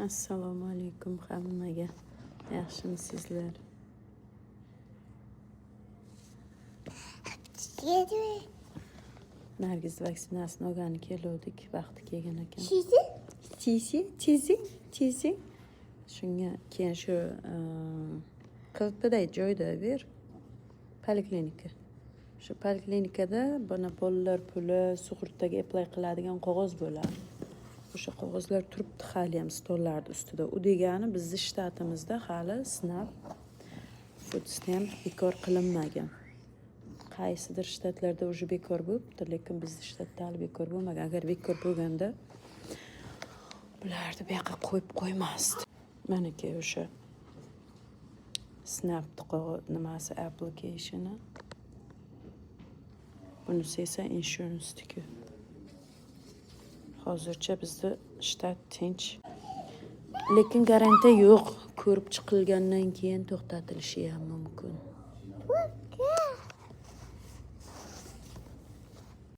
Assalomu alaykum hammaga. Yaxshimisizlar? Nargiz vaksinatsiyani olgani keluvdik, vaqti kelgan ekan. Tizi. Shunga keyin shu qilpiday joyda ber. Poliklinika. Shu poliklinikada buni bolalar puli sug'urtaga apply qiladigan qog'oz bo'ladi. O'sha qog'ozlar turibdi hali ham stollarda ustida. U degani bizning shtatimizda hali SNAP food stamp bekor qilinmagan. Qaysidir shtatlarda уже bekor bo'libdi, lekin bizning shtatda hali bekor bo'lmagan. Agar bekor bo'lganda bularni bu yoqqa qo'yib qo'ymasdi. Meniki o'sha SNAP nimasi applicationi. Bunisi esa insurance-ku. Hozircha bizda shtat tinch. Lekin garantiya yo'q. Ko'rib chiqilgandan keyin to'xtatilishi ham mumkin.